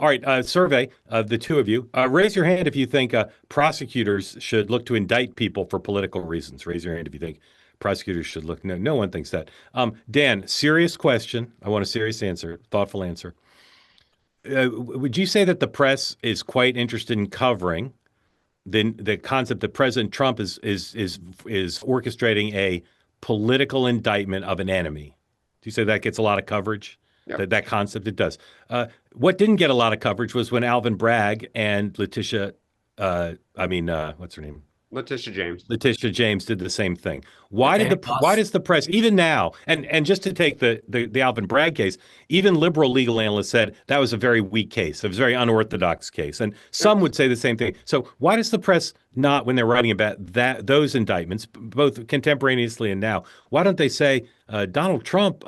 All right, survey of the two of you. Raise your hand if you think prosecutors should look to indict people for political reasons. Raise your hand if you think prosecutors should look. No, no one thinks that. Dan, serious question. I want a serious answer, thoughtful answer. Would you say that the press is quite interested in covering the concept that President Trump is orchestrating a political indictment of an enemy? Do you say that gets a lot of coverage? Yep. That concept, it does. What didn't get a lot of coverage was when Alvin Bragg and Letitia, what's her name? Letitia James did the same thing. Why does the press, even now, and just to take the Alvin Bragg case, even liberal legal analysts said that was a very weak case, a very unorthodox case, and some would say the same thing. So why does the press not, when they're writing about those indictments, both contemporaneously and now, why don't they say Donald Trump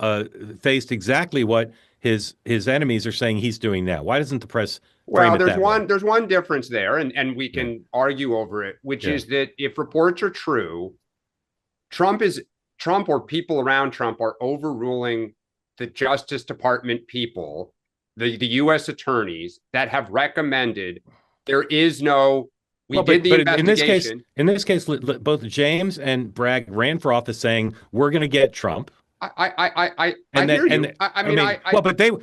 faced exactly what his enemies are saying he's doing now? Why doesn't the press? Well, there's one difference there, and we can argue over it, which is that if reports are true, Trump or people around Trump are overruling the Justice Department people, the U.S. attorneys that have recommended there is no. Investigation. In this case, both James and Bragg ran for office saying we're going to get Trump. I hear you.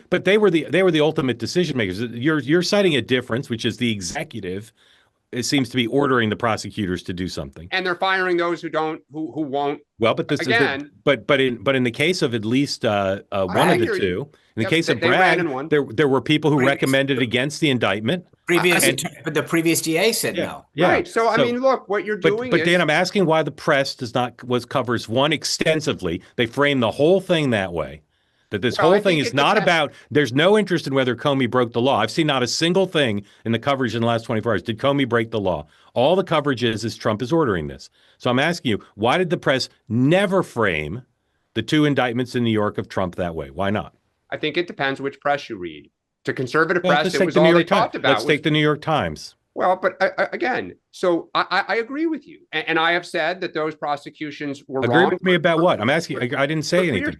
But they were the ultimate decision makers. You're citing a difference, which is the executive. It seems to be ordering the prosecutors to do something, and they're firing those who won't. Well, but in the case of at least one of the two, in the case of Bragg, there were people who recommended against the indictment. But the previous DA said no. Yeah. Right. So I mean, look, what you're doing. But Dan, I'm asking why the press covers one extensively. They frame the whole thing that way. That this whole thing is not about, there's no interest in whether Comey broke the law. I've seen not a single thing in the coverage in the last 24 hours. Did Comey break the law? All the coverage is Trump is ordering this. So I'm asking you, why did the press never frame the two indictments in New York of Trump that way? Why not? I think it depends which press you read. To conservative press, it was all they talked about. Let's take the New York Times. Well, but again, so I agree with you. And I have said that those prosecutions were wrong. Agree with me about what? I'm asking, I didn't say anything.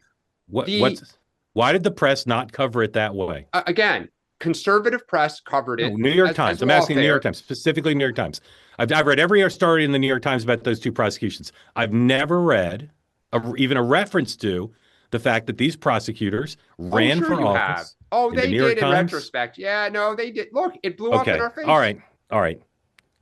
Why did the press not cover it that way? Again, conservative press covered it. No, New York Times. I'm asking New York Times, specifically New York Times. I've read every story in the New York Times about those two prosecutions. I've never read even a reference to the fact that these prosecutors ran for office. They did in retrospect. Yeah, no, they did. Look, it blew up in our face. All right.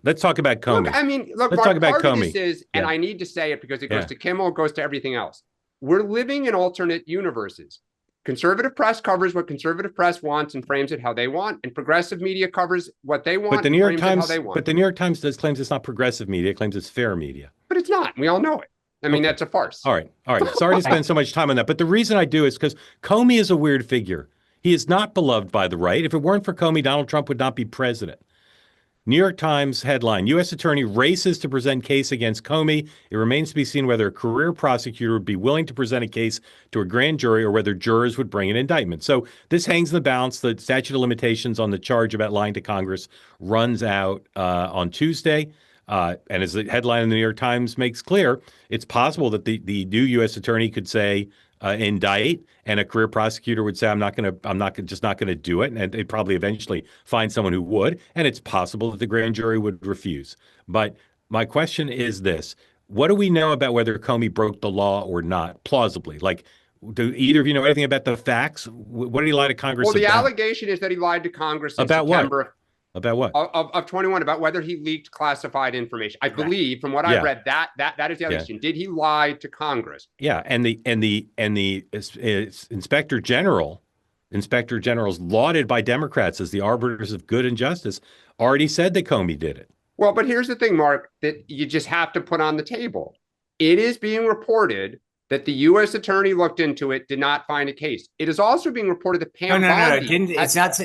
Let's talk about Comey. Let's talk about Comey. And I need to say it because it goes to Kimmel, it goes to everything else. We're living in alternate universes. Conservative press covers what conservative press wants and frames it how they want, and progressive media covers what they want and frames it how they want. But the New York Times claims it's not progressive media, it claims it's fair media. But it's not. We all know it. I mean, that's a farce. All right. Sorry to spend so much time on that. But the reason I do is because Comey is a weird figure. He is not beloved by the right. If it weren't for Comey, Donald Trump would not be president. New York Times headline, U.S. Attorney races to present case against Comey. It remains to be seen whether a career prosecutor would be willing to present a case to a grand jury or whether jurors would bring an indictment. So this hangs in the balance. The statute of limitations on the charge about lying to Congress runs out on Tuesday. And as the headline in the New York Times makes clear, it's possible that the new U.S. attorney could say indict, and a career prosecutor would say, I'm not going to do it. And they'd probably eventually find someone who would. And it's possible that the grand jury would refuse. But my question is this. What do we know about whether Comey broke the law or not, plausibly? Like, do either of you know anything about the facts? What did he lie to Congress about? Well, the allegation is that he lied to Congress in about September. What? About what? Of 21, about whether he leaked classified information. I believe, from what I read, that is the allegation. Did he lie to Congress? Yeah, and the Inspector Generals lauded by Democrats as the arbiters of good and justice already said that Comey did it. Well, but here's the thing, Mark, that you just have to put on the table. It is being reported that the U.S. attorney looked into it, did not find a case. It is also being reported that Pam Bondi...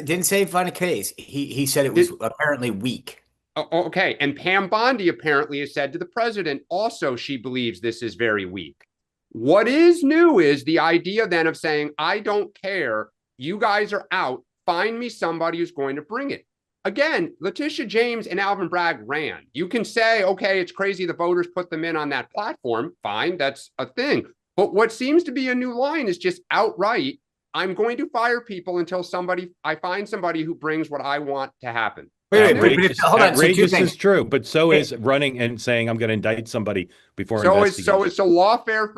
Didn't say find a case. He said it was apparently weak. Okay, and Pam Bondi apparently has said to the president also she believes this is very weak. What is new is the idea then of saying, I don't care, you guys are out, find me somebody who's going to bring it. Again, Letitia James and Alvin Bragg ran. You can say, okay, it's crazy the voters put them in on that platform. Fine, that's a thing. But what seems to be a new line is just outright, I'm going to fire people until I find somebody who brings what I want to happen. Wait, Outrageous, hold on. So two outrageous things. is true, but so is running and saying I'm going to indict somebody before So investigation. lawfare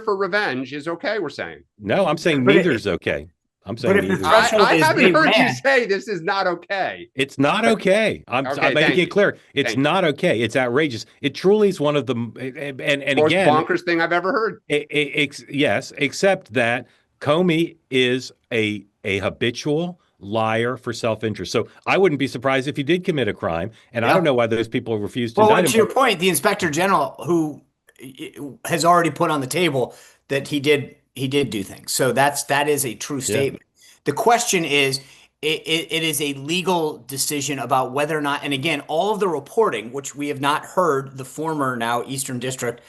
for revenge is okay, we're saying. No, I'm saying But neither's okay. I'm saying if the neither's threshold I is haven't they heard you ran. say this is not okay. It's not okay. I'm Okay, making thank it clear. It's Thank not okay. It's outrageous. It truly is one of the and Most again, bonkers thing I've ever heard. yes, except that Comey is a habitual liar for self-interest. So I wouldn't be surprised if he did commit a crime, and I don't know why those people refuse to Well, indict him. to your point, the inspector general who has already put on the table that he did do things. So that is a true statement. The question is, it is a legal decision about whether or not, and again, all of the reporting, which we have not heard the former now Eastern District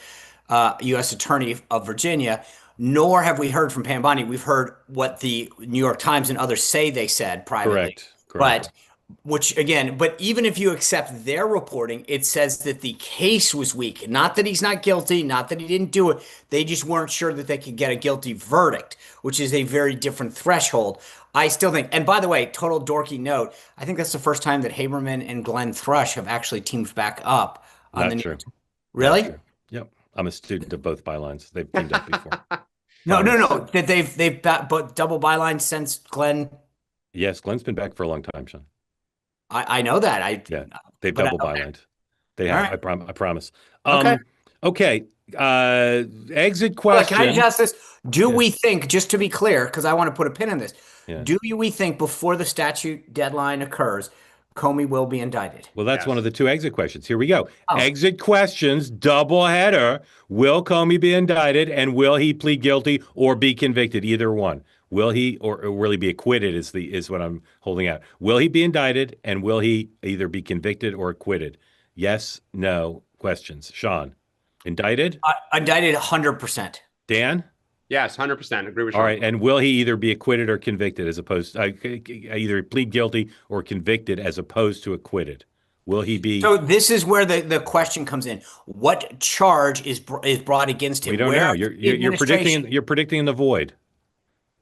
U.S. Attorney of Virginia, nor have we heard from Pam Bondi. We've heard what the New York Times and others say they said privately. Correct. But even if you accept their reporting, it says that the case was weak. Not that he's not guilty, not that he didn't do it. They just weren't sure that they could get a guilty verdict, which is a very different threshold. I still think, and by the way, total dorky note, I think that's the first time that Haberman and Glenn Thrush have actually teamed back up on Not the New true. York. Really? Not true. Yep. I'm a student of both bylines. They've teamed up before. No. That they've double byline since Glenn. Yes, Glenn's been back for a long time, Sean. I know that. They've but double bylined. They have. Right. I promise. Okay. Okay. Exit question. Can I adjust this? Do we think, just to be clear, because I want to put a pin in this, Yeah. do we think before the statute deadline occurs, Comey will be indicted? Well, that's Yes. one of the two exit questions. Here we go. Oh. Exit questions, double header. Will Comey be indicted, and will he plead guilty or be convicted? Either one. Will he or will he be acquitted is what I'm holding out. Will he be indicted, and will he either be convicted or acquitted? Yes, no questions. Sean, indicted? Indicted 100%. Dan? Yes, 100%. Agree with you. All right. And will he either be acquitted or convicted as opposed to either plead guilty or convicted as opposed to acquitted? Will he be? So this is where the question comes in. What charge is brought against him? We don't know. You're predicting in the void.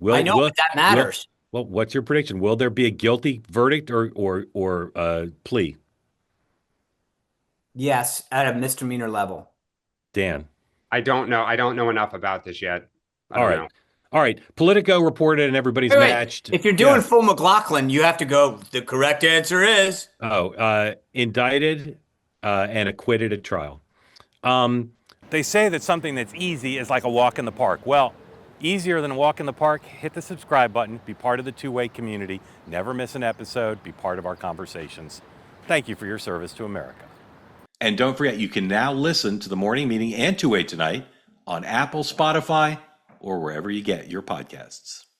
I know, but that matters. Well, what's your prediction? Will there be a guilty verdict or plea? Yes, at a misdemeanor level. Dan. I don't know. I don't know enough about this yet. I All don't right. know. All right. Politico reported and everybody's Wait. matched. If you're doing full McLaughlin, you have to go, the correct answer is. Indicted and acquitted at trial. They say that something that's easy is like a walk in the park. Well, easier than a walk in the park, hit the subscribe button, be part of the two-way community, never miss an episode, be part of our conversations. Thank you for your service to America. And don't forget, you can now listen to the morning meeting and Two-Way Tonight on Apple, Spotify, or wherever you get your podcasts.